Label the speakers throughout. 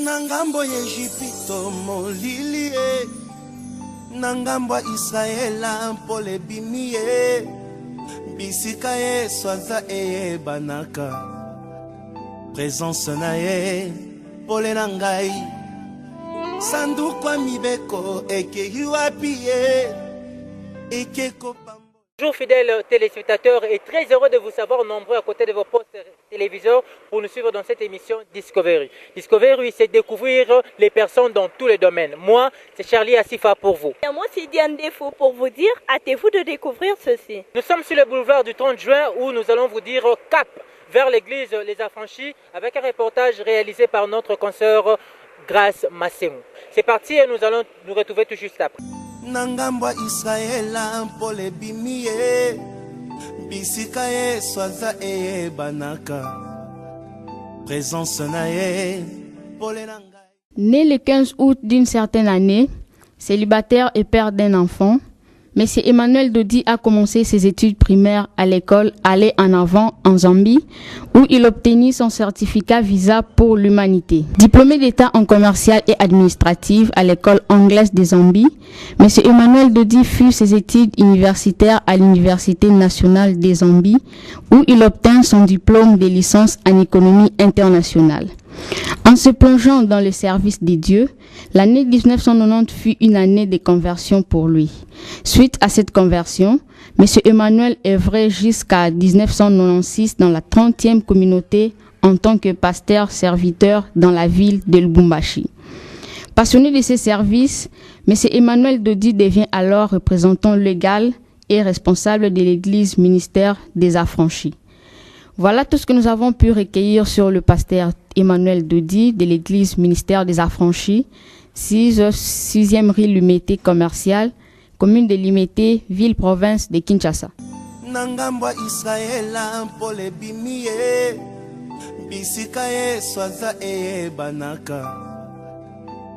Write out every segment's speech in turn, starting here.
Speaker 1: Nangambo Ejipito molilie, Nangambo Israela pole bimie, Bisika ye swaza eye banaka, Présence nae pole nangai, Sandukwa mibeko eke yuapie, eke kopambo.
Speaker 2: Bonjour fidèles téléspectateurs et très heureux de vous savoir nombreux à côté de vos postes téléviseurs pour nous suivre dans cette émission Discovery. Discovery, c'est découvrir les personnes dans tous les domaines. Moi, c'est Charlie Asifa pour vous.
Speaker 3: Et moi, c'est Diane Defo pour vous dire, hâtez-vous de découvrir ceci.
Speaker 2: Nous sommes sur le boulevard du 30 juin où nous allons vous dire cap vers l'église Les Affranchis avec un reportage réalisé par notre consoeur Grace Massemou. C'est parti et nous allons nous retrouver tout juste après.
Speaker 1: Nangamba Israela pole bimie, Bisika ye swaza eye banaka, Présence nae pole nangai.
Speaker 4: Né le 15 août d'une certaine année, célibataire et père d'un enfant, M. Emmanuel Dodi a commencé ses études primaires à l'école Aller en avant en Zambie, où il obtenit son certificat visa pour l'humanité. Diplômé d'état en commercial et administratif à l'école anglaise de Zambie, M. Emmanuel Dodi fit ses études universitaires à l'Université nationale de Zambie, où il obtint son diplôme de licence en économie internationale. En se plongeant dans le service des dieux, l'année 1990 fut une année de conversion pour lui. Suite à cette conversion, M. Emmanuel œuvrait jusqu'à 1996 dans la 30e communauté en tant que pasteur-serviteur dans la ville de Lubumbashi. Passionné de ses services, M. Emmanuel Dodi devient alors représentant légal et responsable de l'église ministère des Affranchis. Voilà tout ce que nous avons pu recueillir sur le pasteur Emmanuel Dodi de l'église ministère des Affranchis, 6e rue Lumété commerciale, commune de Lumété, ville-province de Kinshasa.
Speaker 1: Nangamba Israela pole bimie, Bisika ye swaza eye banaka,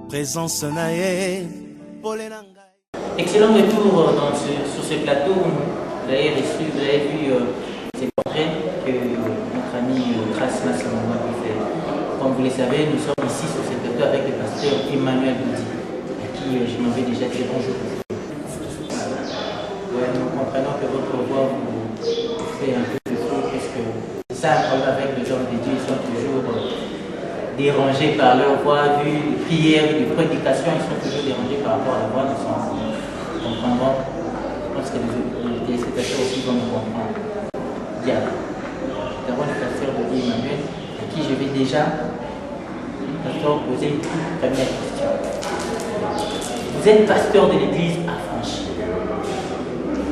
Speaker 1: Présence nae pole nangai.
Speaker 2: Excellent retour sur ce plateau. Vous avez reçu, vous avez vu ces portraits que notre ami Grace Massemou a fait. Comme vous le savez, nous sommes ici sur ce plateau avec le pasteur Emmanuel Dodi, à qui je m'en vais déjà dire bonjour. Ouais, nous comprenons que votre voix vous fait un peu de fou, puisque c'est ça un problème avec les gens de Dieu, ils sont toujours dérangés par leur voix, vu les prières, les prédications, ils sont toujours dérangés par rapport à la voix, nous comprendrons. Je pense que les téléspectateurs aussi vont nous comprendre. Bien. Nous avons le pasteur Emmanuel, à qui je vais déjà poser une première question. Vous êtes pasteur de l'église Affranchis.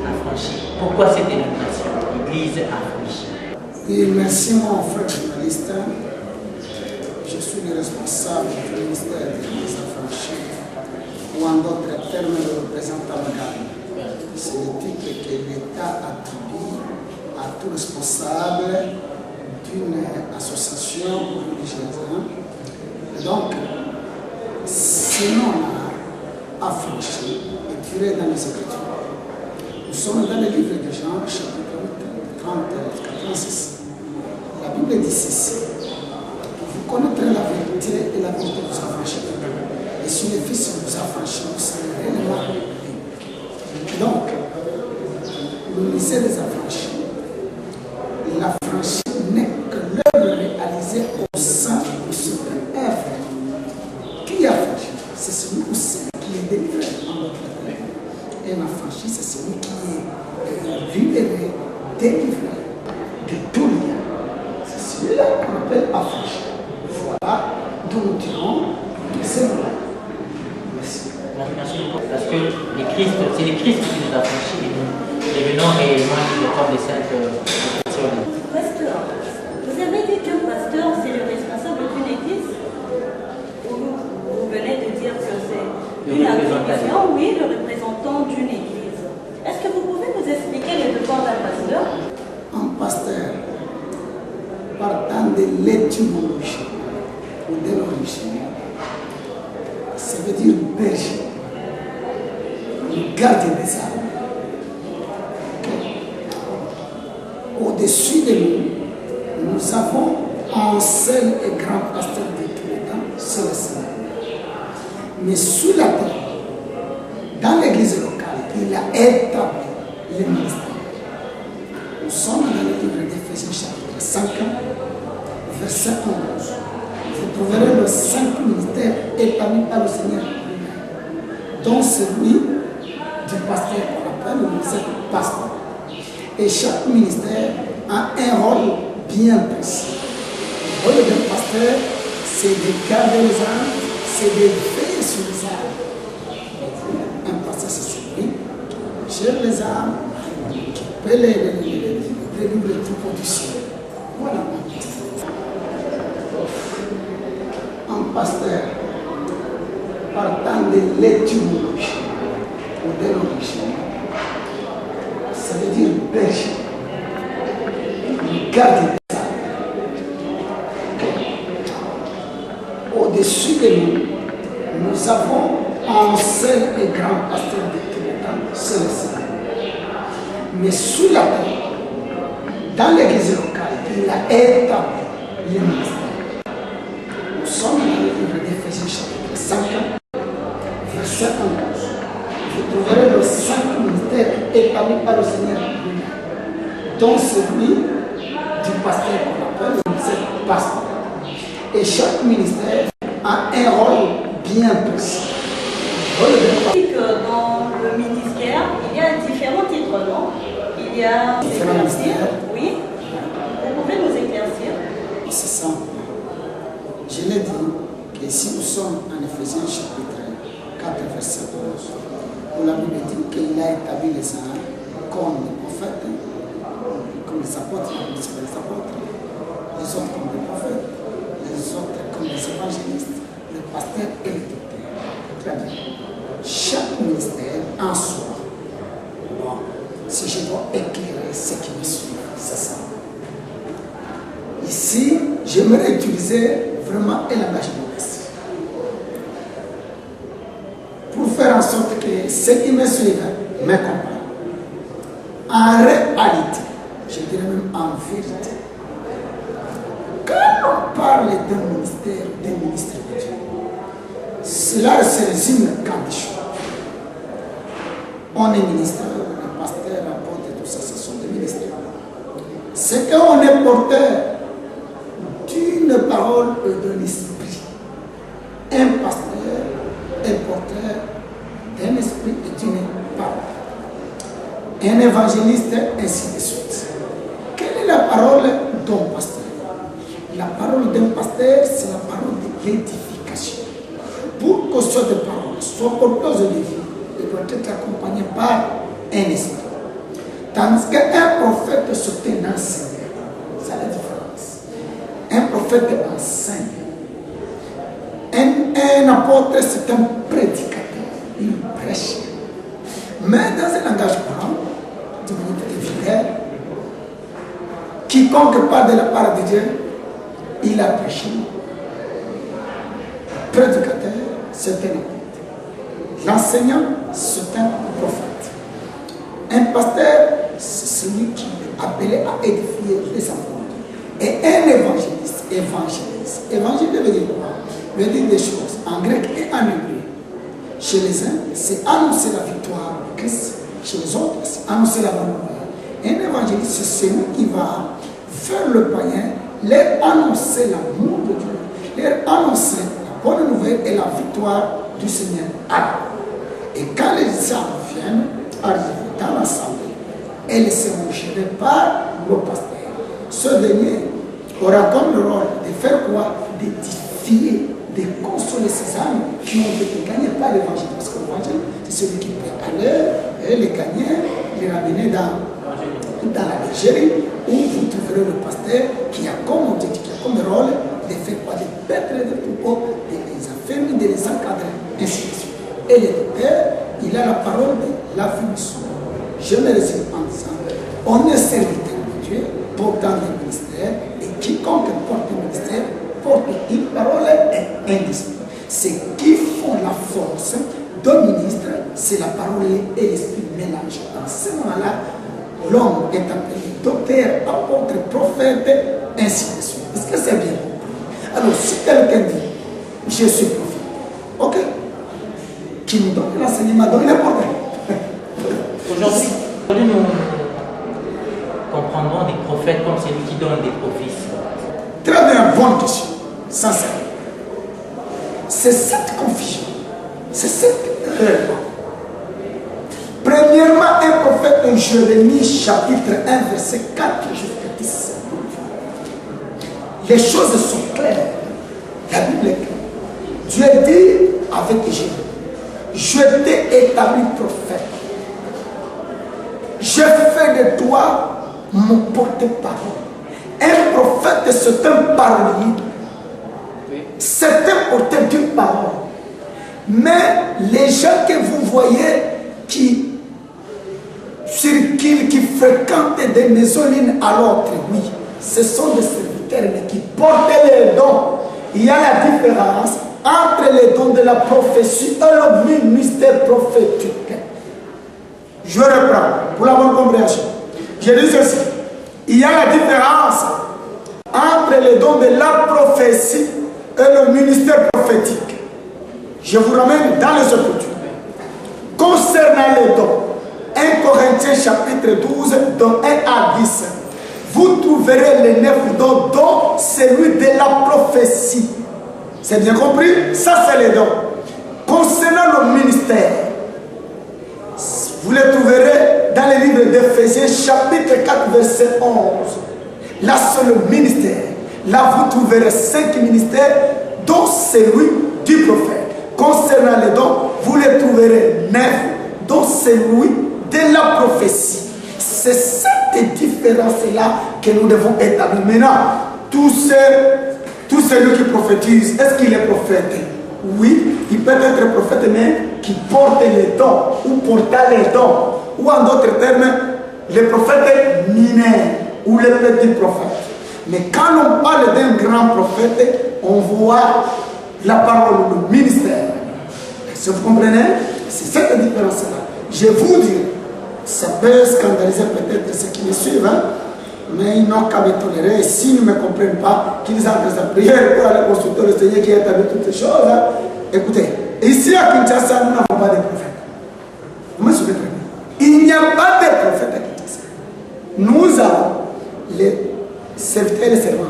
Speaker 2: Affranchis. Pourquoi cette dénomination, l'église Affranchis?
Speaker 5: Oui, merci mon frère journaliste. Je suis le responsable du ministère de l'église Affranchis, ou en d'autres termes le représentant légal. C'est le titre que l'État attribue à tout responsable d'une association religieuse. Donc, ce nom-là, Affranchis, est tiré dans les Écritures. Nous sommes dans le livre de Jean, chapitre 36. La Bible dit ceci: vous connaîtrez la vérité et la vérité vous affranchira. Et si le Fils vous affranchit, vous serez réellement libres. Donc, le ministère des Affranchis, l'affranchi n'est que l'œuvre réalisée au sein de ce œuvre. Qui est affranchi? C'est celui ou celle qui est délivré en notre terme. Et l'affranchi, c'est celui qui est libéré, délivré de tout lien. C'est celui-là qu'on appelle affranchi. Voilà d'où nous tirons de ces mots-là. Merci.
Speaker 2: Merci beaucoup. Parce que c'est le Christ qui nous affranchit et nous devenons réellement le corps des saintes.
Speaker 3: Pasteur, vous avez dit qu'un pasteur, c'est le responsable d'une église? Vous venez de dire que c'est une attribution, oui, le représentant d'une église. Est-ce que vous pouvez nous expliquer les devoirs d'un pasteur?
Speaker 5: Un pasteur, partant de l'étymologie ou de l'origine, ça veut dire berger, gardien des âmes. Au-dessus de nous, nous avons un seul et grand pasteur de tous les temps, c'est le Seigneur. Mais sous la terre, dans l'église locale, il a établi les ministères. Nous sommes dans le livre d'Éphésiens chapitre 5, verset 11. Vous trouverez le 5 ministères établis par le Seigneur, dont celui du pasteur qu'on appelle le ministère du pasteur. Et chaque ministère a un rôle bien précis. Le rôle d'un pasteur, c'est de garder les âmes, c'est de veiller sur les âmes. Un pasteur, c'est celui qui gère les âmes, qui peut les délivrer tout pour du ciel. Voilà. Un pasteur, partant de l'étymologie ou de l'origine, ça veut dire berger, garde des âmes. Au-dessus de nous, nous avons un seul et grand pasteur de tout le temps, c'est le Seigneur. Mais sous la terre, dans l'église locale, il a établi les ministères. Nous sommes dans le livre d'Éphésiens chapitre 5, verset 11. Vous trouverez le 5 ministères établis par le Seigneur, dont celui du pasteur qu'on appelle le ministère pasteur. Et chaque ministère a un rôle bien précis.
Speaker 3: Dans le ministère, il y a différents titres, non? Il y a
Speaker 5: différents ministères.
Speaker 3: Oui. Vous pouvez nous éclaircir?
Speaker 5: C'est simple. Je l'ai dit que si nous sommes en Éphésiens chapitre 4, verset 11, où la Bible dit qu'il a établi les uns comme les prophètes, comme les apôtres, les autres comme les prophètes, les autres comme les évangélistes, le pasteur et le docteur. Très bien. Chaque ministère en soi. Bon, si je dois éclairer ce qui me suit, c'est ça. Ici, j'aimerais utiliser vraiment un langage modeste pour faire en sorte que ceux qui me suivent me comprennent. En réalité, je dirais même en vérité, quand on parle d'un ministère, d'un ministre de Dieu, cela se résume qu'en des choses. On est ministre, le pasteur, apôtre, tout ça, ce sont des ministres. C'est qu'on est porteur d'une parole et de l'esprit. Un pasteur est porteur d'un esprit et d'une parole. Un évangéliste, ainsi de suite. Quelle est la parole d'un pasteur? La parole d'un pasteur, c'est la parole de l'édification. Pour que cette parole soit porteuse de vie, elle doit être accompagnée par un esprit. Tandis qu'un prophète, c'est un enseignant. C'est la différence. Un prophète enseigne. Un apôtre, c'est un prédicateur. Il prêche. Mais dans un langage courant, de manière vulgaire, quiconque parle de la part de Dieu, il a prêché. Prédicateur, c'est un apôtre. L'enseignant, c'est un prophète. Un pasteur, c'est celui qui est appelé à édifier les enfants. Et un évangéliste, évangile veut dire quoi? Veut dire des choses en grec et en hébreu. Chez les uns, c'est annoncer la victoire de Christ. Chez les autres, c'est annoncer la bonne nouvelle. Un évangéliste, c'est celui qui va faire le païen, leur annoncer l'amour de Dieu, leur annoncer la bonne nouvelle et la victoire du Seigneur. Et quand les disciples viennent arriver dans l'assemblée, elles seront gérées par le pasteur. Ce dernier aura comme le rôle de faire quoi? D'édifier, de consoler ces âmes qui ont été gagnées par l'évangile. Parce que l'évangile, c'est celui qui peut aller et les gagner, les ramener dans la bergerie, où vous trouverez le pasteur qui a comme objectif, qui a comme rôle de faire quoi? De paître des troupeaux, de les affermir, de les encadrer, ainsi de suite. Et le docteur, il a la parole de la mission. Je me résume en disant, on est serviteur de Dieu, portant des ministères, et quiconque porte un ministère, porte une parole et un esprit. Ce qui font la force d'un ministre, c'est la parole et l'esprit mélangés. Dans ce moment-là, l'homme est appelé docteur, apôtre, prophète, ainsi de suite. Est-ce que c'est bien compris? Alors, si quelqu'un dit, je suis prophète, ok, qui nous donne l'enseignement, donc il est important.
Speaker 2: Aujourd'hui, nous comprendrons des prophètes comme celui qui donne des prophéties.
Speaker 5: Très bien, bonne question, sincère. C'est cette confusion, c'est cette erreur. Premièrement, un prophète de Jérémie, chapitre 1, verset 4 jusqu'à 10. Les choses sont claires. La Bible est claire. Dieu dit avec Jérémie, je t'ai établi prophète. Je fais de toi mon porte-parole. Un prophète, c'est un parolier. C'est un porteur d'une parole. Mais les gens que vous voyez qui circulent, qui fréquentent des maisons l'une à l'autre, oui, ce sont des serviteurs, mais qui portent les dons. Il y a la différence entre les dons de la prophétie et le ministère prophétique. Je reprends pour la bonne compréhension. Je dis ceci. Il y a la différence entre les dons de la prophétie et le ministère prophétique. Je vous ramène dans les Écritures. Concernant les dons, 1 Corinthiens chapitre 12, dont 1 à 10, vous trouverez les 9 dons, dont celui de la prophétie. C'est bien compris? Ça, c'est les dons. Concernant le ministère, vous les trouverez dans les livres d'Éphésiens, chapitre 4, verset 11. Là, c'est le ministère. Là, vous trouverez 5 ministères, dont celui du prophète. Concernant les dons, vous les trouverez 9, dont celui de la prophétie. C'est cette différence-là que nous devons établir. Maintenant, tout celui qui prophétise, est-ce qu'il est prophète? Oui, il peut être prophète, mais qui porte les dons, ou porta les dons. Ou en d'autres termes, les prophètes mineurs, ou les petits prophètes. Mais quand on parle d'un grand prophète, on voit la parole, le ministère. Est-ce que vous comprenez? C'est cette différence-là. Je vous dis, ça peut scandaliser peut-être ceux qui me suivent, hein? Mais ils n'ont qu'à me tolérer. S'ils ne me comprennent pas, qu'ils entrent sa prière pour aller consulter le Seigneur qui a établi toutes ces choses. Hein? Écoutez, ici à Kinshasa, nous n'avons pas de prophètes. Vous me souvenez très bien. Il n'y a pas de prophètes à Kinshasa. Nous avons les serviteurs et les servants,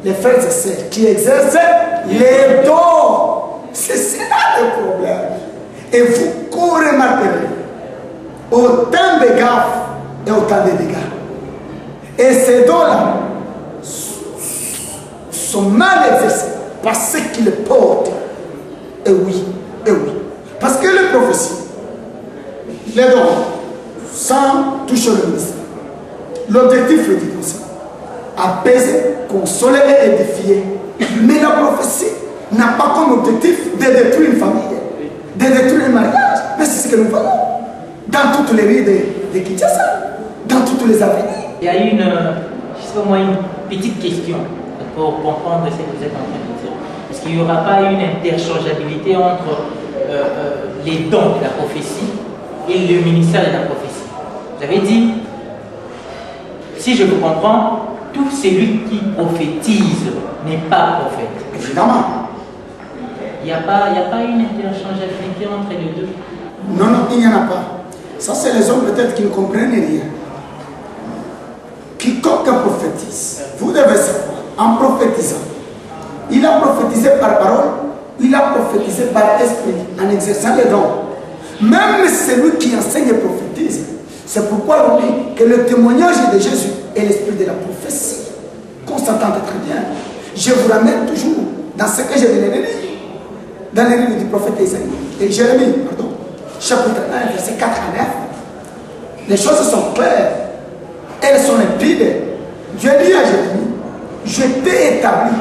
Speaker 5: les frères et sœurs qui exercent les dons. C'est cela le problème. Et vous remarquerez autant de gaffes et autant de dégâts. Et ces dons-là sont mal exercés par ceux qui les portent. Et oui, et oui. Parce que les prophéties, les dons, sans toucher le ministère, l'objectif est dit comme ça: apaiser, consoler et édifier. Mais la prophétie n'a pas comme objectif de détruire une famille, de détruire un mariage. Mais c'est ce que nous voyons dans toutes les rues de Kinshasa, dans toutes les avenues.
Speaker 2: Il y a une, je sais pas moi, une petite question pour comprendre ce que vous êtes en train de dire. Est-ce qu'il n'y aura pas une interchangeabilité entre les dons de la prophétie et le ministère de la prophétie? Vous avez dit, si je vous comprends, tout celui qui prophétise n'est pas prophète.
Speaker 5: Évidemment.
Speaker 2: Il n'y a pas une interchangeabilité entre les deux?
Speaker 5: Non, non, il n'y en a pas. Ça, c'est les hommes peut-être qui ne comprennent rien. Quiconque prophétise, vous devez savoir, en prophétisant, il a prophétisé par parole, il a prophétisé par esprit, en exerçant les dons. Même celui qui enseigne et prophétise. C'est pourquoi on dit que le témoignage de Jésus est l'esprit de la prophétie. Qu'on s'entende très bien. Je vous ramène toujours dans ce que je venais de lire, dans les livres du prophète Isaïe, et Jérémie, pardon, chapitre 1, verset 4 à 9. Les choses sont claires. Elles sont limpides. Dieu dit à Jérémie, je t'ai établi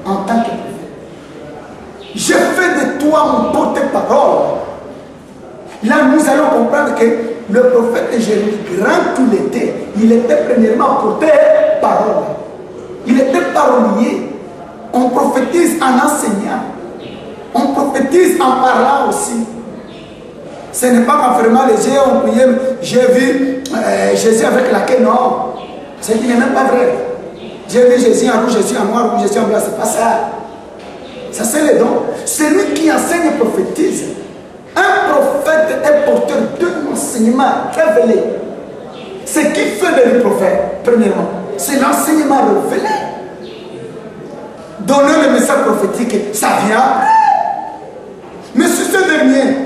Speaker 5: en tant que prophète. Je fais de toi mon porte-parole. Là, nous allons comprendre que le prophète Jérémie, grand qu'il était, il était premièrement porte-parole. Il était parolier. On prophétise en enseignant. On prophétise en parlant aussi. Ce n'est pas qu'en fermant les yeux, on priait, j'ai vu Jésus avec la queue, non. Ce n'est même pas vrai. J'ai vu Jésus en rouge, Jésus en noir, rouge, Jésus en blanc, c'est pas ça. Ça, c'est les dons. Celui qui enseigne et prophétise Un prophète est porteur d'un enseignement révélé. Ce qui fait le prophète, premièrement, c'est l'enseignement révélé. Donner le message prophétique, ça vient après. Mais si ce dernier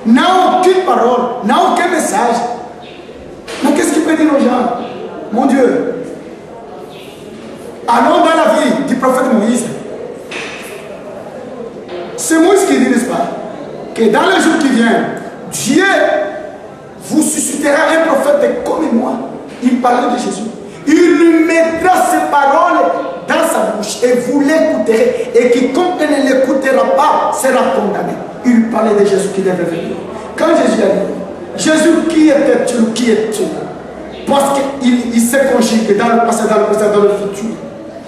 Speaker 5: n'a aucune parole, n'a aucun message, mais qu'est-ce qu'il peut dire aux gens? Mon Dieu, allons dans la vie du prophète Moïse. C'est Moïse qui dit, n'est-ce pas, que dans les jours qui viennent, Dieu vous suscitera un prophète comme moi. Il parlait de Jésus. Il mettra ses paroles dans sa bouche et vous l'écouterez. Et quiconque ne l'écoutera pas sera condamné. Il parlait de Jésus qui devait venir. Quand Jésus a dit, Jésus, qui était-tu, qui es-tu? Parce qu'il s'est conjugué dans le passé, dans le présent, dans le futur.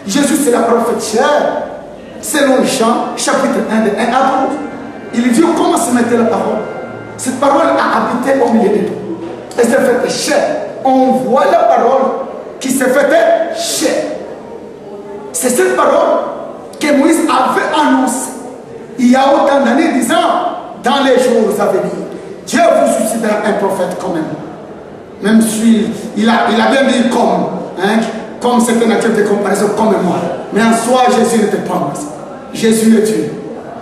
Speaker 5: Jésus, c'est la prophétière. Selon Jean, chapitre 1, de 1 à 12. Il dit comment se mettait la parole. Cette parole a habité au milieu de nous. Elle s'est faite chair. On voit la parole qui s'est faite chair. C'est cette parole que Moïse avait annoncée il y a autant d'années, disant, dans les jours à venir, Dieu vous suscitera un prophète comme moi. Même si il a bien dit comme c'était un acte de comparaison comme moi. Mais en soi, Jésus n'était pas moi. Jésus est Dieu.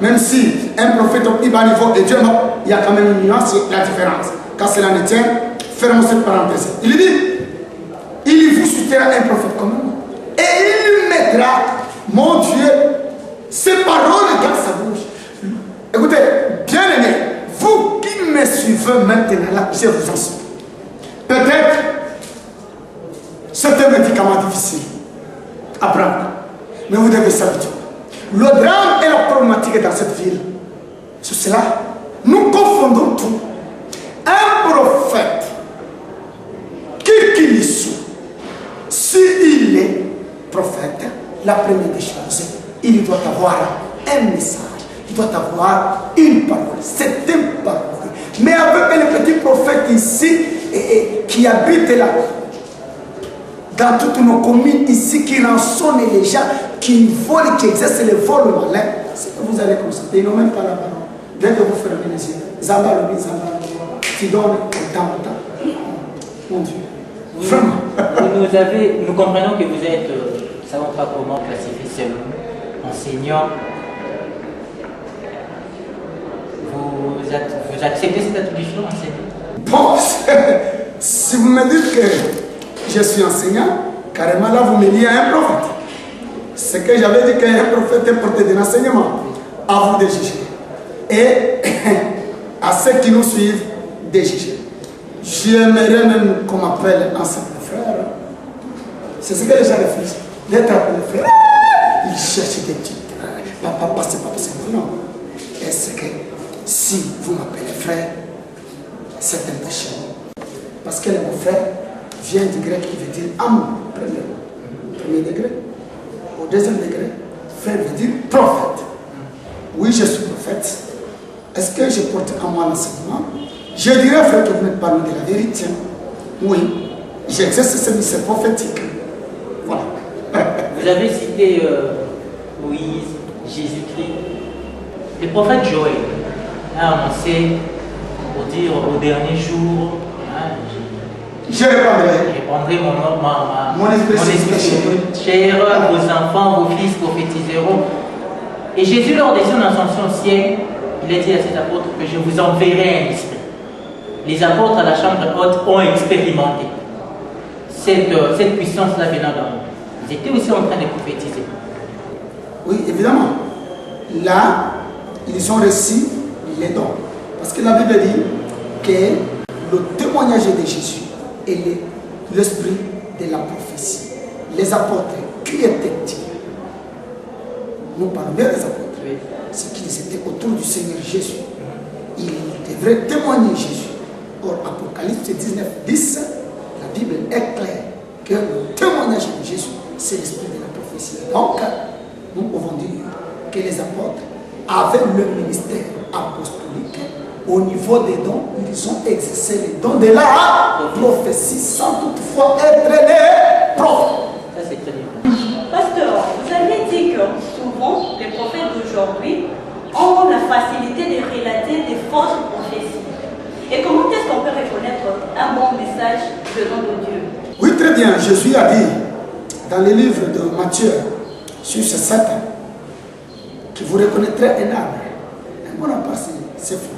Speaker 5: Même si un prophète au plus bas niveau est Dieu, il y a quand même une nuance et la différence. Quand cela ne tient, fermons cette parenthèse. Il dit, il vous suscitera un prophète comme moi. Et il mettra, mon Dieu, ses paroles dans sa bouche. Écoutez, bien aimé, vous qui me suivez maintenant là, je vous enseigne. Peut-être c'est un médicament difficile à prendre, mais vous devez s'habituer. Le drame et la problématique dans cette ville, c'est cela. Nous confondons tout. Un prophète, qui qu'il soit, s'il est prophète, la première des choses, il doit avoir un message, il doit avoir une parole. C'est une parole. Mais avec les petits prophètes ici, qui habitent là, dans toutes nos communes ici, qui rançonnent les gens, qui volent, qui exercent le vol malin, c'est que vous allez constater, ils n'ont même pas la parole. Dès que vous fermez les yeux, Zamba le dit, Zamba le dit, tu donnes autant. Mon Dieu. Vraiment.
Speaker 2: Nous comprenons que vous êtes, nous ne savons pas comment classifier ce enseignant. Vous acceptez cette attribution, enseignant?
Speaker 5: Bon, si vous me dites que je suis enseignant, carrément là vous me liez à un prophète. C'est que j'avais dit qu'un prophète est porté d'un enseignement. À vous de juger. Et à ceux qui nous suivent, de juger. J'aimerais même qu'on m'appelle ensemble frère. C'est ce que les gens refusent. D'être appelé frère. Ils cherchent des titres. Papa, c'est pas possible. Non. Est-ce que si vous m'appelez frère, c'est un péché? Parce que le mot frère vient du grec qui veut dire amour, premier degré. Au deuxième degré, frère veut dire prophète. Oui, je suis prophète. Est-ce que je porte à moi l'enseignement? Je dirais, frère, que vous n'êtes pas loin de la vérité. Oui, j'exerce ce ministère prophétique. Voilà.
Speaker 2: Vous avez cité Moïse, Jésus-Christ. Le prophète Joël a annoncé pour dire au dernier jour,
Speaker 5: je
Speaker 2: répandrai mon esprit sur chair, vos enfants, vos fils prophétiseront. Et Jésus, lors de son ascension au ciel, il a dit à ses apôtres que je vous enverrai un esprit. Les apôtres à la chambre haute ont expérimenté cette puissance-là venant d'en haut. Ils étaient aussi en train de prophétiser.
Speaker 5: Oui, évidemment. Là, ils ont reçu les dons. Parce que la Bible dit que le témoignage de Jésus est l'esprit de la prophétie. Les apôtres, qui étaient-ils? Nous parlons bien des apôtres. Oui. C'est qu'ils étaient autour du Seigneur Jésus. Ils devraient témoigner Jésus. Or, Apocalypse 19, 10, la Bible est claire que le témoignage de Jésus, c'est l'esprit de la prophétie. Donc, nous pouvons dire que les apôtres avaient le ministère apostolique. Au niveau des dons, ils ont exercé les dons de la prophétie sans toutefois être des prophètes.
Speaker 2: Ça, c'est très bien.
Speaker 3: Pasteur, vous avez dit que souvent, les prophètes d'aujourd'hui ont la facilité de relater des fausses
Speaker 5: Jésus a dit dans le livre de Matthieu, sur ce 7 que vous reconnaîtrez un arbre. Un bon arbre, c'est fou.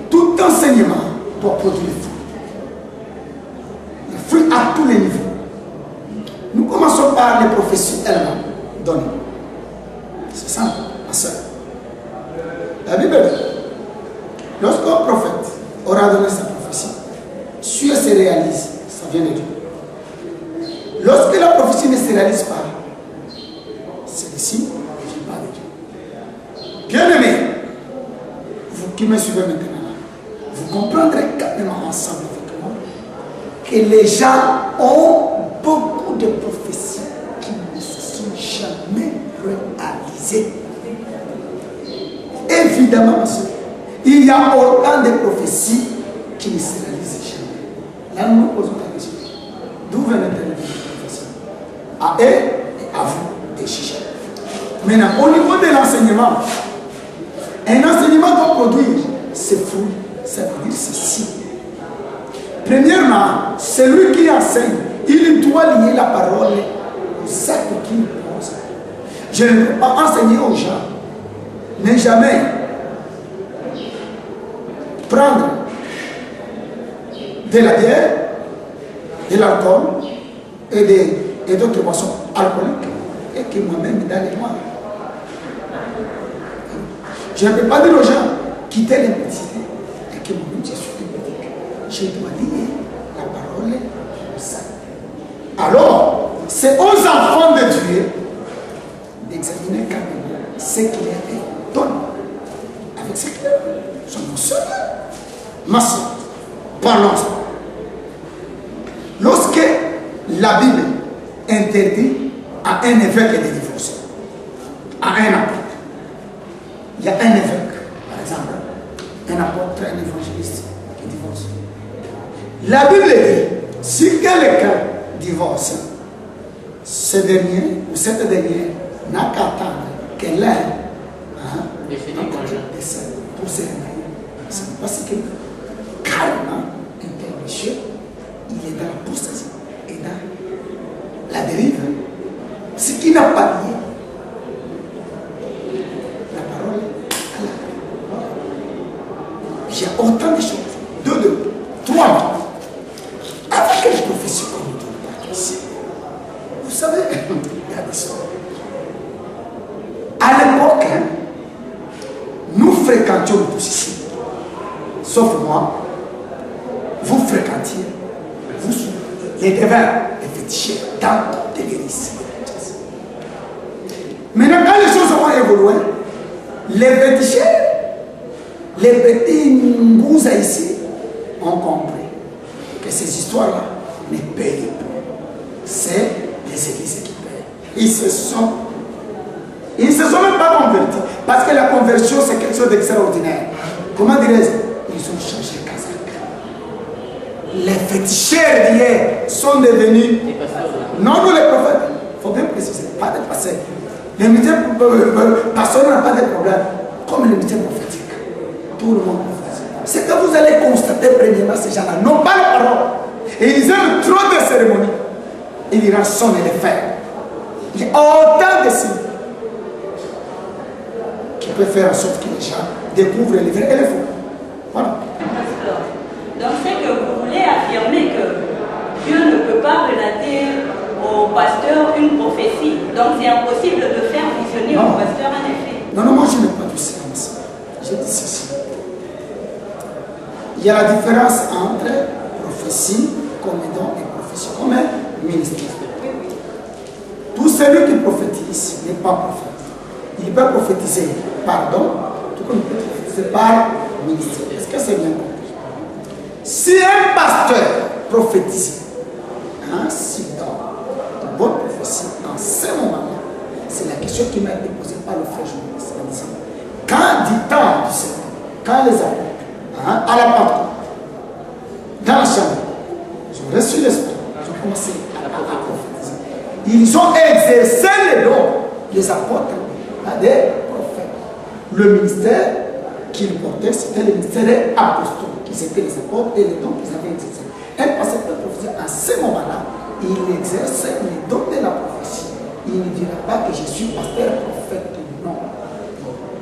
Speaker 5: Tout enseignement doit produire des fruits. Les fruits à tous les niveaux. Nous commençons par les prophéties elles-mêmes données. C'est simple, ma soeur. La Bible dit, lorsqu'un prophète aura donné sa prophétie, si elle se réalise, ça vient de Dieu. Lorsque la prophétie ne se réalise pas, c'est ici, je ne parle de Dieu. Bien-aimés, vous qui me suivez maintenant, vous comprendrez carrément ensemble avec moi que les gens ont beaucoup de prophéties qui ne se sont jamais réalisées. Évidemment, ma soeur, il y a autant de prophéties qui ne se réalisent jamais. Là, nous nous posons la question. D'où venait-elle les prophéties? À eux et à vous de juger. Maintenant, au niveau de l'enseignement, un enseignement doit produire ses fruits, ça veut dire ceci. Premièrement, celui qui enseigne, il doit lier la parole aux actes qu'il pose. Je ne peux pas enseigner aux gens, ne jamais prendre de la bière, de l'alcool et d'autres boissons alcooliques et que moi-même dans les mois. Je ne peux pas dire aux gens quitter l'impudicité et que moi-même je suis impudicité. Je dois lier la parole au sein. Alors, c'est aux enfants de Dieu d'examiner quand même ce qu'il a été donné avec ce qu'il a donné. Soyons sérieux. Ma soeur, parlons-en. Lorsque la Bible interdit à un évêque de divorcer, à un apôtre, il y a un évêque, par exemple, un apôtre, un évangéliste qui divorce. La Bible dit, si quelqu'un divorce, ce dernier ou cette dernière n'a qu'à attendre que l'un décède pour se remarier. C'est parce que carrément, un péché, il est dans l'apostasie et dans la dérive. Ce qui n'a pas lié la parole à la parole. Il y a autant de choses. Deux, trois. Avec quelle profession on ne donne pas ici? Vous savez, il y a des choses. À l'époque, nous fréquentions tous ici. Sauf moi, vous fréquentiez, vous, les devins, les fétichés, dans des l'église. Maintenant, quand les choses ont évolué, les fétichés, les petits ngouzas ici, ont compris que ces histoires-là ne payent pas. C'est les églises qui payent. Ils ne se sont même pas convertis. Parce que la conversion, c'est quelque chose d'extraordinaire. Comment dirais-je? Ils ont changé de casaque. Les féticheurs d'hier sont devenus. Non, nous les prophètes. Il faut bien préciser. Pas de passé. Les ministères pasteurs n'ont pas de problème. Comme les ministères prophétiques. Tout le monde prophétique. C'est que vous allez constater premièrement ces gens-là n'ont pas la parole. Et ils aiment trop de cérémonies. Ils iront sonner les fers. Il y a autant de signes qui peuvent faire en sorte que les gens découvrent les vrais et les faux. Voilà.
Speaker 3: Donc c'est que vous voulez affirmer que Dieu ne peut pas relater au pasteur une prophétie. Donc c'est impossible de faire visionner au pasteur un effet.
Speaker 5: Non, moi je n'ai pas dit ça. Je dis ceci. Il y a la différence entre prophétie comme don et prophétie comme ministère. Tout celui qui prophétise n'est pas prophète. Il peut prophétiser par don, tout comme il peut prophétiser par ministère. Est-ce que c'est bien compris? Si un pasteur prophétise, si dans une bonne prophétie, en ce moment-là, c'est la question qui m'a été posée par le frère journaliste. Quand du temps du Seigneur, quand les apôtres, à la Pentecôte, dans la chambre, ils ont reçu l'esprit, ils ont commencé à prophétiser. Ils ont exercé les dons, les apôtres, des prophètes. Le ministère qu'ils portaient, c'était le ministère apostolique, qui étaient les apôtres et les dons qu'ils avaient exercés. Un pasteur peut prophétiser à ce moment-là, il exerce les dons de la prophétie. Il ne dira pas que je suis pasteur, prophète, non.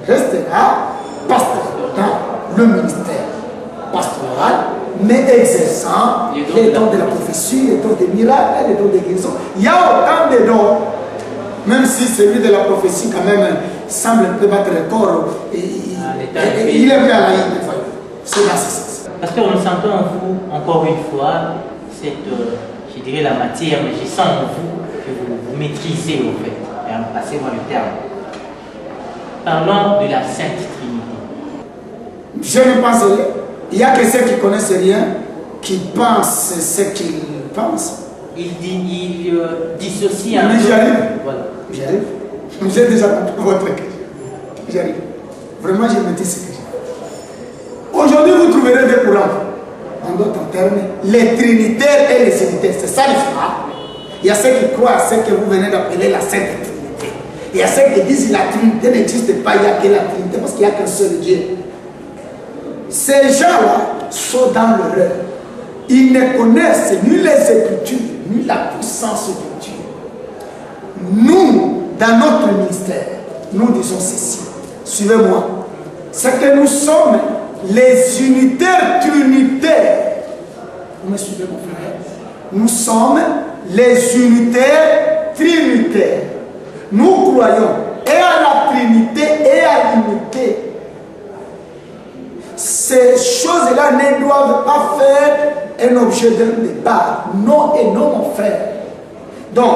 Speaker 5: Restera pasteur dans le ministère pastoral, mais exerçant les dons de la prophétie, les dons des miracles, les dons des guérisons. Il y a autant de dons, même si celui de la prophétie quand même semble un peu battre le corps, et il est bien à la ligne. C'est là, c'est ça.
Speaker 2: Pasteur, nous sentons en vous, encore une fois, cette, je dirais la matière, mais je sens en vous que vous maîtrisez au fait. Passez-moi le terme. Parlons de la Sainte Trinité.
Speaker 5: Je ne pense rien. Il n'y a que ceux qui connaissent rien, qui pensent ce qu'ils pensent.
Speaker 2: Il dissocie un peu.
Speaker 5: Mais j'y arrive.
Speaker 2: Voilà.
Speaker 5: J'arrive. J'ai déjà compris votre question. J'arrive. Vraiment, je me dis ce que j'ai. Aujourd'hui, vous trouverez des courants. En d'autres termes, les trinitaires et les unitaires. C'est ça l'histoire. Il y a ceux qui croient à ce que vous venez d'appeler la Sainte Trinité. Il y a ceux qui disent que la Trinité n'existe pas, il n'y a que la Trinité parce qu'il n'y a qu'un seul Dieu. Ces gens-là sont dans l'erreur. Ils ne connaissent ni les Écritures, ni la puissance de Dieu. Nous, dans notre ministère, nous disons ceci. Suivez-moi. C'est que nous sommes les unitaires trinitaires. Vous me suivez, mon frère? Nous sommes les unitaires trinitaires. Nous croyons et à la Trinité et à l'unité. Ces choses-là ne doivent pas faire un objet d'un débat. Non et non, mon frère. Donc,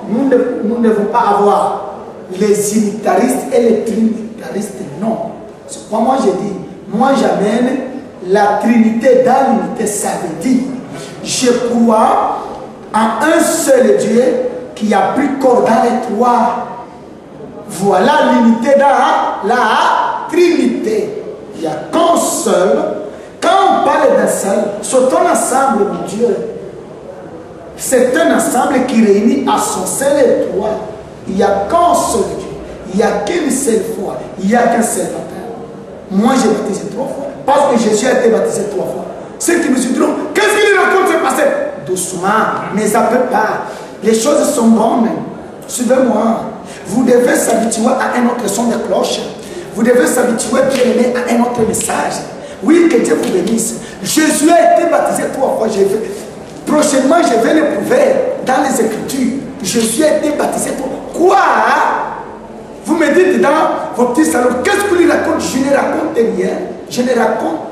Speaker 5: nous ne devons pas avoir les unitaristes et les trinitaristes. Non. C'est quoi moi je dis? Moi j'amène la Trinité dans l'unité. Ça veut dire, je crois en un seul Dieu qui a pris corps dans les trois. Voilà l'unité dans la Trinité. Il n'y a qu'un seul. Quand on parle d'un seul, c'est un ensemble, mon Dieu. C'est un ensemble qui réunit à son sein les trois. Il n'y a qu'un seul Dieu. Il n'y a qu'une seule foi. Il n'y a qu'un seul baptême. Moi, j'ai baptisé 3 fois. Parce que Jésus a été baptisé 3 fois. Ceux qui me diront, qu'est-ce qu'il raconte ce passé? Doucement, ne zappez pas. Les choses sont bonnes. Suivez-moi. Vous devez s'habituer à un autre son de cloche. Vous devez s'habituer à un autre message. Oui, que Dieu vous bénisse. Jésus a été baptisé 3 fois. Prochainement, je vais le prouver dans les Écritures. Jésus a été baptisé 3 fois. Quoi? Vous me dites dans vos petits salons, qu'est-ce que lui raconte? Je ne raconte rien. Je ne raconte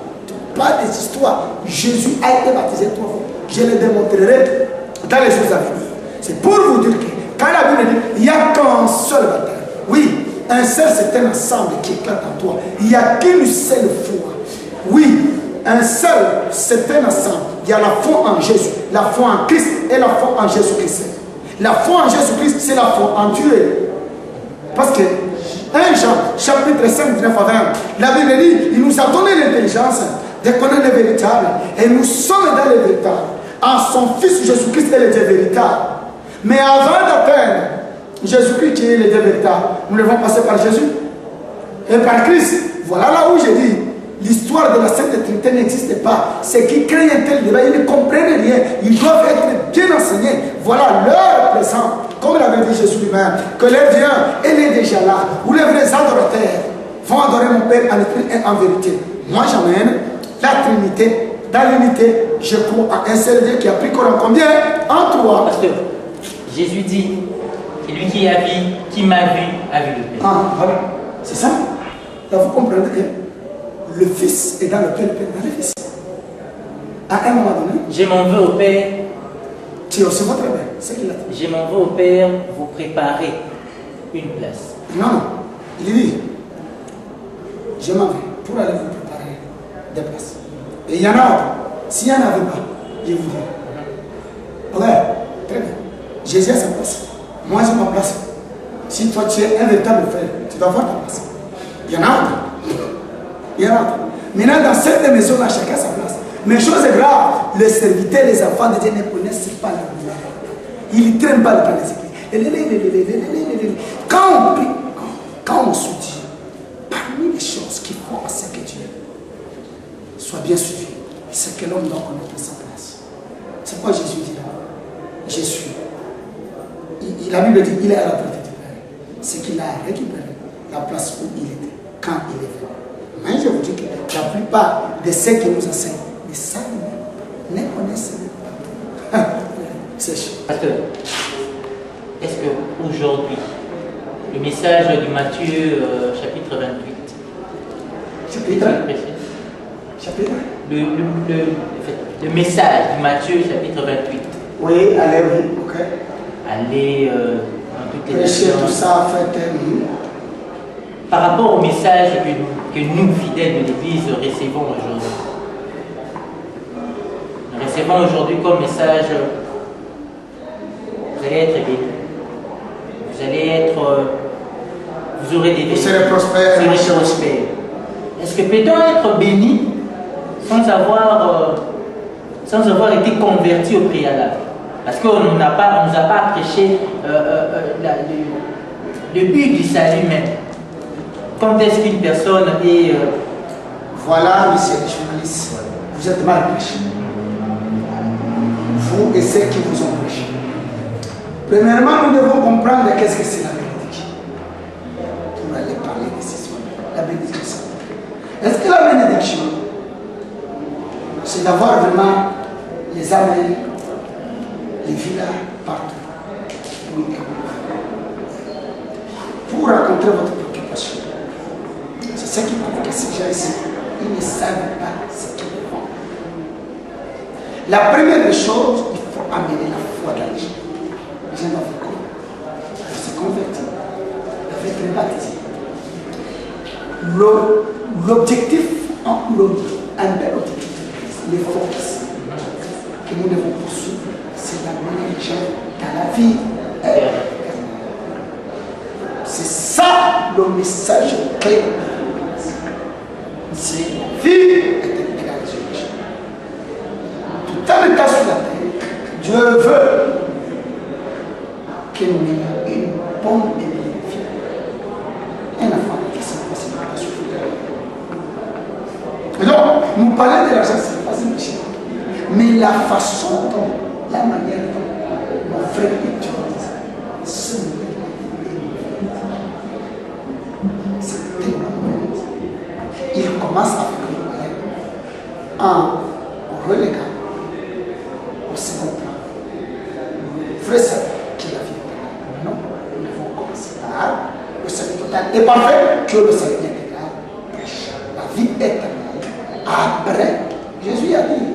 Speaker 5: pas des histoires. Jésus a été baptisé 3 fois. Je le démontrerai dans les jours à venir. C'est pour vous dire que quand la Bible dit, il n'y a qu'un seul baptême. Oui, un seul, c'est un ensemble qui éclate en toi. Il n'y a qu'une seule foi. Oui, un seul, c'est un ensemble. Il y a la foi en Jésus, la foi en Christ et la foi en Jésus-Christ. La foi en Jésus-Christ, c'est la foi en Dieu. Parce que 1 Jean, chapitre 5, 19 à 20, la Bible dit, il nous a donné l'intelligence de connaître le véritable. Et nous sommes dans le véritable. En son Fils Jésus-Christ est le Dieu véritable. Mais avant d'atteindre Jésus-Christ qui est le Dieu véritable, nous devons passer par Jésus et par Christ. Voilà là où j'ai dit, l'histoire de la Sainte Trinité n'existe pas. Ceux qui créent un tel débat, ils ne comprennent rien. Ils doivent être bien enseignés. Voilà leur présent. Comme l'avait dit Jésus lui-même, que les viens, elle est déjà là, où les vrais adorateurs vont adorer mon Père en esprit et en vérité. Moi j'amène la Trinité, dans l'unité, je crois à un seul Dieu qui a pris corps en combien? En 3.
Speaker 2: Parce que Jésus dit, c'est lui qui a vu, qui m'a vu, a vu le Père.
Speaker 5: Ah, voilà. C'est ça. Là, vous comprenez que le Fils est dans le Père, le Père est dans le Fils. À un moment donné,
Speaker 2: je m'en veux au Père.
Speaker 5: tu aussi votre Père, c'est qu'il a dit.
Speaker 2: Je m'en veux au Père, vous préparez une place.
Speaker 5: Non, il dit, je m'en vais pour aller vous préparer des places. Et il y en a autre. S'il n'y en avait pas, je vous dis. Ouais, très bien. Jésus a sa place. Moi j'ai ma place. Si toi tu es un véritable frère, tu dois avoir ta place. Il y en a autre. Il y en a autre. Maintenant, dans cette maison-là, chacun a sa place. Mais chose est grave, les serviteurs, les enfants de Dieu ne connaissent pas la lumière. Ils ne traînent pas dans les esprits. Quand on prie, quand on se dit, parmi les choses qui font à ce que Dieu soit bien suivi, c'est que l'homme doit connaître sa place. C'est quoi Jésus dit là? Je suis. il est à la droite du Père. C'est qu'il a récupéré la place où il était, quand il est venu. Mais je vous dis que la plupart de ceux qui nous enseignent ne savent même, ne connaissent même pas. C'est chaud.
Speaker 2: Pasteur, est-ce qu'aujourd'hui, le message de Matthieu chapitre 28,
Speaker 5: Chapitre Chapitre
Speaker 2: le message de Matthieu chapitre 28,
Speaker 5: Oui, allez, oui, ok.
Speaker 2: aller dans toutes les
Speaker 5: Prêcher
Speaker 2: nations,
Speaker 5: tout ça, faites
Speaker 2: par rapport au message que nous, fidèles de l'Église, recevons aujourd'hui. Nous recevons aujourd'hui comme message, vous allez être bénis. Vous allez être, vous aurez des bénis.
Speaker 5: Vous serez prospères.
Speaker 2: Vous serez prospères. Est-ce que peut-on être béni sans avoir été converti au préalable? Parce qu'on ne nous a pas prêché le but du salut même. Quand est-ce qu'une personne est...
Speaker 5: Voilà, monsieur les journalistes, vous êtes mal prêchés. Vous et ceux qui vous ont prêché. Premièrement, nous devons comprendre qu'est-ce que c'est la bénédiction. Pour aller parler de ces soins. La bénédiction. Est-ce que la bénédiction, c'est d'avoir vraiment les amener, les villas partout? Oui. Pour raconter votre préoccupation. C'est ce qui prouve que ces gens ici, ils ne savent pas ce qu'ils font. La première des choses, il faut amener la foi dans les gens. Les gens doivent quoi? Se convertir, doivent être baptisés. L'objectif, un bel objectif, les forces que nous devons poursuivre, c'est d'amener les gens dans la vie. C'est ça le message clé. C'est vie éternelle à Jésus. Tout en état sur la terre, Dieu veut que nous ayons une bonne et belle vie. Un enfant qui s'est passé par la souffrance. Donc, nous parlons de l'argent, c'est pas un méchant. Mais la façon dont, la manière dont nos frères utilisent ce c'est tellement bon. Il commence avec le moyen en reléguant au second plan. Frère, qui est la vie. Non, nous devons commencer par le salut total et parfait, que le salut intégral. La vie éternelle. Après, Jésus a dit,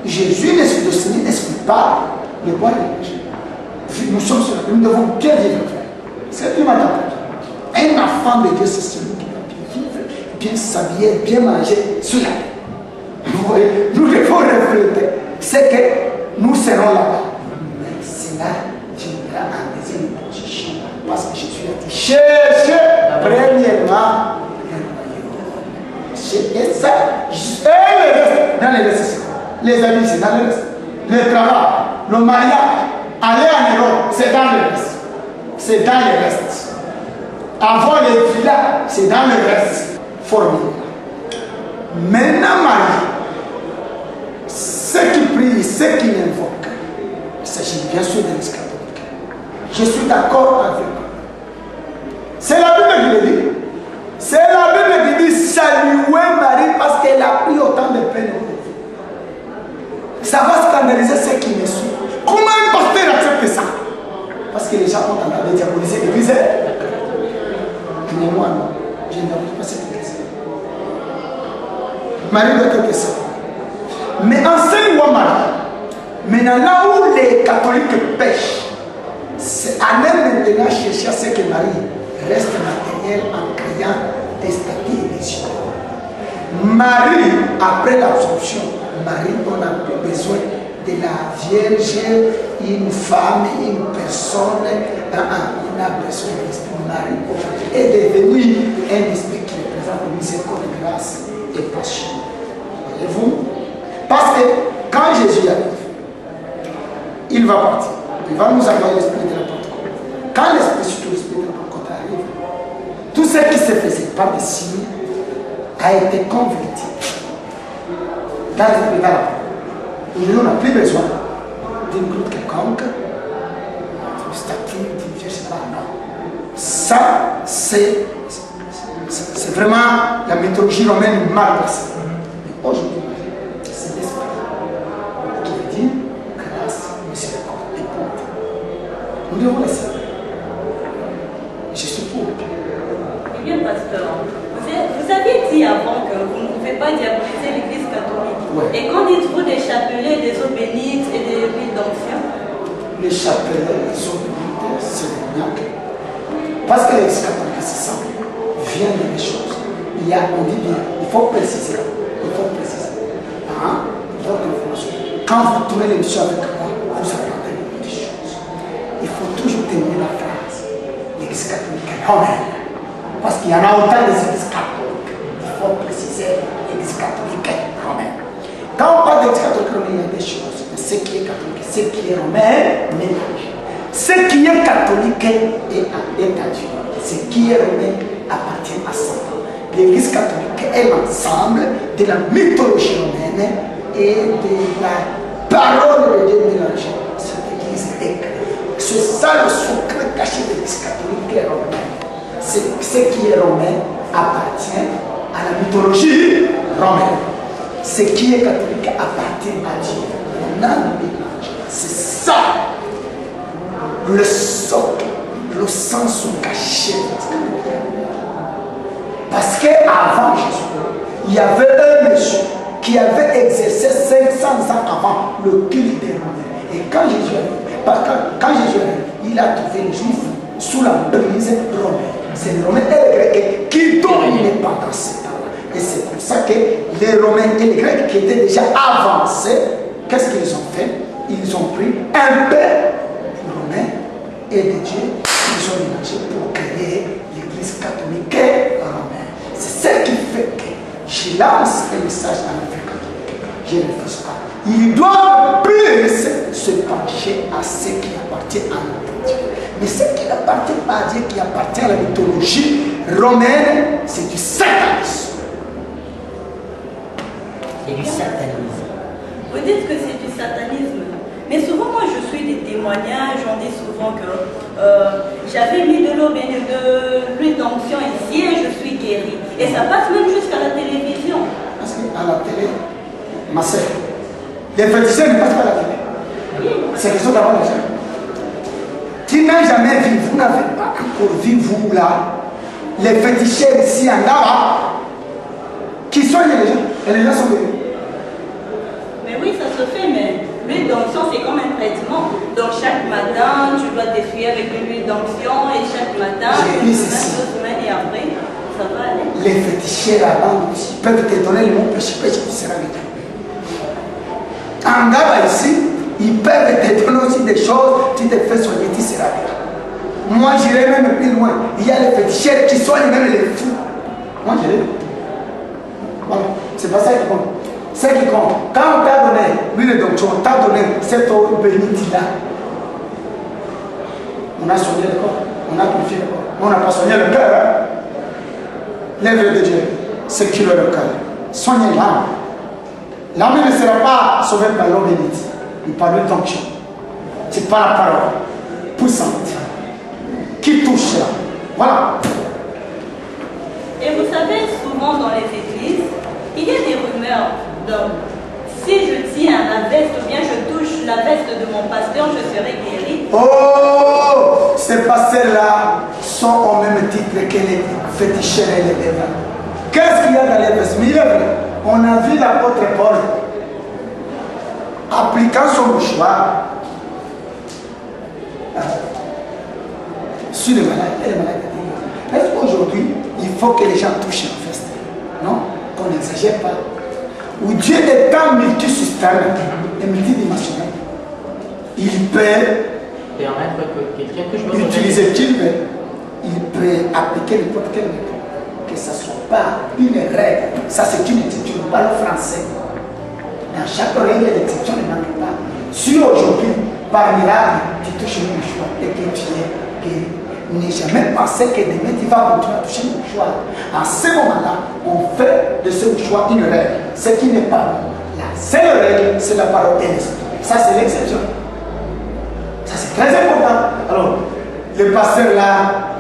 Speaker 5: Jésus n'exclut pas le bois de péché. Nous sommes sur la terre, nous devons bien vivre. C'est une matin. Un enfant de Dieu, c'est celui qui va bien vivre, bien s'habiller, bien manger sur la terre. Vous voyez, nous devons refléter ce que nous serons là-bas. Mais cela viendra en deuxième position. Parce que Jésus a dit, cherchez premièrement et ça, et le reste, dans les restes, les amis, c'est dans le reste. Le travail, le mariage, aller en Europe, c'est dans le reste. C'est dans le reste. Avoir les villas, c'est dans le reste. Formidable. Maintenant, Marie, ceux qui prient, ceux qui l'invoquent, il s'agit bien sûr de l'esclavage. Je suis d'accord avec vous. C'est la Bible qui le dit. C'est la Bible qui dit saluez Marie parce qu'elle a pris autant de peine. Ça va scandaliser ceux qui me suivent. Comment un pasteur accepte ça? Parce que les gens ont tendance à diaboliser l'église. Mais moi, non. Je ne diabolise pas cette église. Marie doit être ça. Mais enseigne-moi Marie. Maintenant, là où les catholiques pêchent, c'est à même maintenant chercher à ce que Marie reste matérielle en créant des statues et des yeux. Marie, après l'absorption, Marie, on n'a plus besoin de la Vierge, une femme, une personne. On a besoin de l'esprit. Marie est devenue un esprit qui représente miséricorde, grâce et passion. Voyez-vous? Parce que quand Jésus arrive, il va partir. Il va nous envoyer l'esprit de la Pentecôte. Quand l'esprit, surtout l'esprit de la Pentecôte arrive, tout ce qui se faisait par des signes a été converti dans l'esprit de la Pentecôte. Nous n'avons plus besoin d'une groupe quelconque, d'une statue, d'une vierge. c'est vraiment la mythologie romaine mal placée. Mais aujourd'hui, c'est l'esprit qui veut dire grâce, miséricorde et bonté. Nous devons laisser. Je suis pour.
Speaker 3: Eh bien, pasteur, vous aviez dit avant que vous ne pouvez pas diaboliser l'Église catholique.
Speaker 5: Ouais.
Speaker 3: Et qu'en dites-vous des chapelets, des eaux bénites et des huiles d'onction?
Speaker 5: Les chapelets, les eaux bénites, c'est le miracle. Parce que l'Église catholique, c'est ça, vient de les choses. Il y a, on dit bien, il faut préciser. Il faut préciser. Hein? Votre information. Quand vous tournez l'émission avec moi, vous apprendrez beaucoup de choses. Il faut toujours tenir la phrase. L'Église catholique est romaine. Parce qu'il y en a autant des églises catholiques. Il faut préciser l'Église catholique est romaine. Quand on parle d'Église catholique romaine, il y a des choses. Ce qui est catholique, ce qui est romain, mélange. Ce qui est catholique est à Dieu. Ce qui est romain appartient à Satan. L'Église catholique est l'ensemble de la mythologie romaine et de la parole de Dieu mélangée. C'est l'Église écrite. C'est ça le secret caché de l'Église catholique romaine. Ce qui est romain appartient à la mythologie romaine. Ce qui est catholique appartient à Dieu. On a le mélange. C'est ça le socle, le sens sont cachés. Parce qu'avant Jésus, il y avait un monsieur qui avait exercé 500 ans avant le culte des Romains. Et quand Jésus est venu, il a trouvé les Juifs sous la prise romaine. C'est les Romains et les Grecs qui dominaient pendant ce temps-là. Et c'est pour ça que les Romains et les Grecs qui étaient déjà avancés, qu'est-ce qu'ils ont fait? Ils ont pris un peu romain et de Dieu, ils ont mélangé pour créer l'Église catholique romaine. C'est ce qui fait que je lance un message à l'Église catholique. Je ne le fais pas. Ils doivent plus se pencher à ce qui appartient à notre Dieu. Mais ce qui n'appartient pas à Dieu, qui appartient à la mythologie romaine, c'est du satanisme.
Speaker 2: C'est du satanisme.
Speaker 3: Vous dites que c'est du satanisme. Mais souvent, moi, je suis des témoignages, on dit souvent que j'avais mis de l'eau bénite, de l'huile d'onction ici et je suis guéri. Et ça passe même jusqu'à la télévision.
Speaker 5: Parce qu'à la télé, ma soeur, les féticheurs ne passent pas à la télé.
Speaker 3: Oui.
Speaker 5: C'est question d'avoir l'argent. Tu n'as jamais vu, vous n'avez pas encore vu, vous là, les féticheurs ici en là, qui soignent les gens, et les gens sont guéris.
Speaker 3: Mais oui, ça se fait, mais l'huile d'onction, c'est comme un traitement. Donc chaque matin, tu dois t'essuyer avec de l'huile d'onction et chaque matin,
Speaker 5: J'ai
Speaker 3: une
Speaker 5: vu
Speaker 3: semaine,
Speaker 5: ceci.
Speaker 3: 2 semaines et après, ça va aller.
Speaker 5: Les féticheurs là-bas aussi peuvent te donner le mot péché, tu seras guéri. En Gaba ici, ils peuvent te donner aussi des choses, tu te fais soigner, tu seras guéri. Moi, j'irai même plus loin. Il y a les féticheurs qui soignent même les fous. Moi, je l'ai vu. Voilà, c'est pas ça qui compte. C'est qui compte. Quand on t'a donné l'huile d'onction, on t'a donné cette eau bénite là. On a soigné le corps, on a purifié le corps. On n'a pas soigné le cœur. Hein? L'œuvre de Dieu, c'est qui le cœur. Soignez l'âme. L'âme ne sera pas sauvée par l'eau bénite, mais par l'huile d'onction. C'est par la parole puissante qui touche là. Voilà.
Speaker 3: Et vous savez, souvent dans les églises, il y a des rumeurs d'hommes. Si je tiens la veste ou bien je touche la veste de mon pasteur, je serai guéri.
Speaker 5: Oh, ces pasteurs-là sont au même titre que les féticheurs et les démons. Qu'est-ce qu'il y a dans les vestes? On a vu l'apôtre Paul appliquant son mouchoir sur les malades et les malades. Est-ce qu'aujourd'hui, il faut que les gens touchent la veste? Non, qu'on n'exagère pas. Où Dieu est un multisystème et multidimensionnel, il peut
Speaker 2: Permettre que quelqu'un que je me
Speaker 5: utiliser qu'il veut, il peut appliquer n'importe quelle méthode. Que ce ne soit pas une règle, ça c'est une exception, pas le français. Dans chaque règle, l'exception ne manque pas. Si aujourd'hui, par miracle, tu touches une mouchoir et que tu es guéri, n'ai jamais pensé que demain tu vas continuer à toucher le mouchoir. En ce moment-là, on fait de ce mouchoir une règle. Ce qui n'est pas bon. La seule règle, c'est la parole de l'esprit. Ça, c'est l'exception. Ça, c'est très important. Alors, le pasteur là,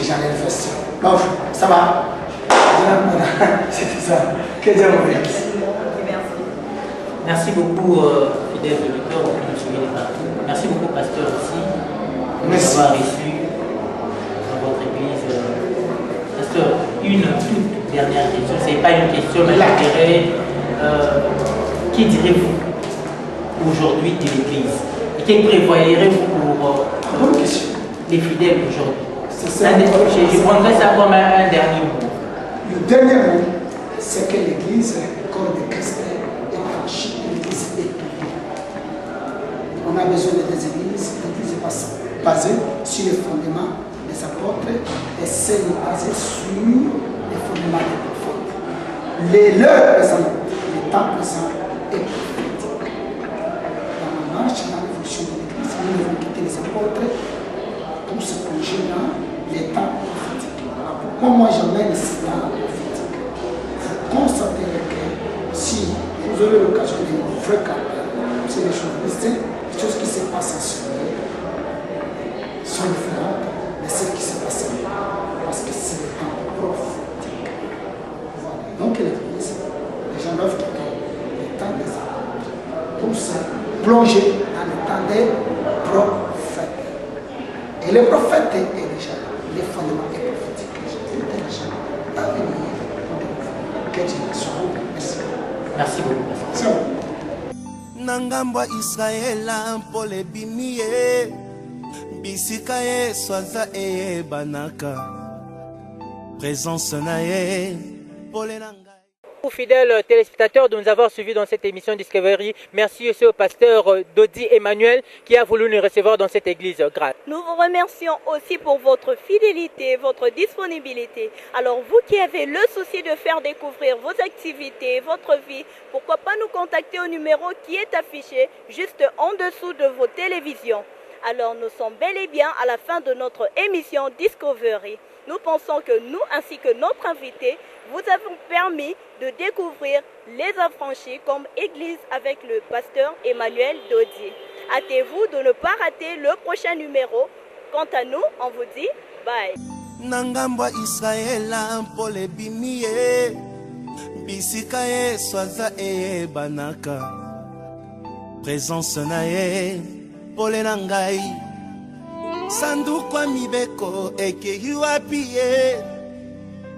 Speaker 5: déjà l'investi. Donc, ça va. C'était ça. Que Dieu vous remercie.
Speaker 2: Merci beaucoup, fidèles auditeurs, au plus de merci beaucoup, pasteur aussi, de nous avoir reçu dans votre église. Pasteur, une toute dernière question. Ce n'est pas une question, mais je dirais, qui direz-vous aujourd'hui de l'église? Et que prévoyez-vous pour les fidèles aujourd'hui? Je prendrai ça comme un dernier mot.
Speaker 5: Le dernier mot, c'est que l'église, le corps de Christ, est franchi, l'église est publique. On a besoin des églises, l'église est basée sur les fondements des apôtres et celle basée sur les fondements des prophètes. L'heure présente, le temps présent est prophétique. Dans la marche, dans l'évolution de l'église, nous devons quitter les apôtres pour se plonger dans les temps prophétiques. Alors pourquoi moi j'emmène ces temps prophétiques? Vous constaterez que si vous aurez l'occasion de vous fréquenter, c'est des choses qui se passent en semaine sont différentes de celles qui se passent en parce que c'est le temps prophétique. Voilà. Donc l'église, les gens doivent quitter le temps des apôtres pour se plonger dans le temps des prophètes. Et le prophète est déjà là, les fondements des prophétiques. Jésus est déjà à venir. Que Dieu soit vous. Merci.
Speaker 2: Merci beaucoup.
Speaker 5: C'est bon.
Speaker 1: Nangambwa Israela mpole bimie bisika Yesu aza eyebanaka présence na ye pole nanga.
Speaker 2: Fidèles téléspectateurs de nous avoir suivis dans cette émission Discovery, merci aussi au pasteur Dodi Emmanuel qui a voulu nous recevoir dans cette église. Grâce.
Speaker 3: Nous vous remercions aussi pour votre fidélité, votre disponibilité. Alors vous qui avez le souci de faire découvrir vos activités, votre vie, pourquoi pas nous contacter au numéro qui est affiché juste en dessous de vos télévisions. Alors nous sommes bel et bien à la fin de notre émission Discovery. Nous pensons que nous ainsi que notre invité vous avons permis de découvrir les affranchis comme église avec le pasteur Emmanuel Dodi. Hâtez-vous de ne pas rater le prochain numéro. Quant à nous, on vous dit bye.
Speaker 1: Nangambwa Israela mpole bimie bisika Yesu aza eyebanaka présence na ye pole na ngai sanduku ya mibeko ekei wapi ye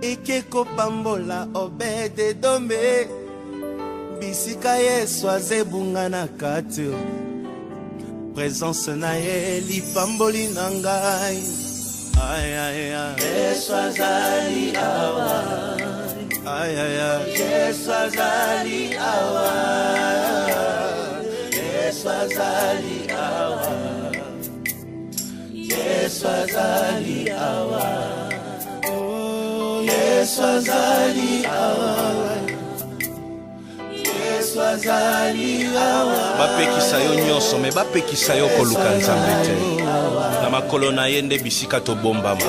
Speaker 1: ekekopambola Obed-Edome bisika Yesu aza ebunganaka te présence na ye lipamboli na ngai Yesu azali awa Yesu azali awa Yesu azali awa Yesu azali awa Yesu azali awa Yesu azali awa
Speaker 6: bapekisa yo nyonso me bapekisa yo koluka Nzambe te na makolo na ye nde bisika tobombama.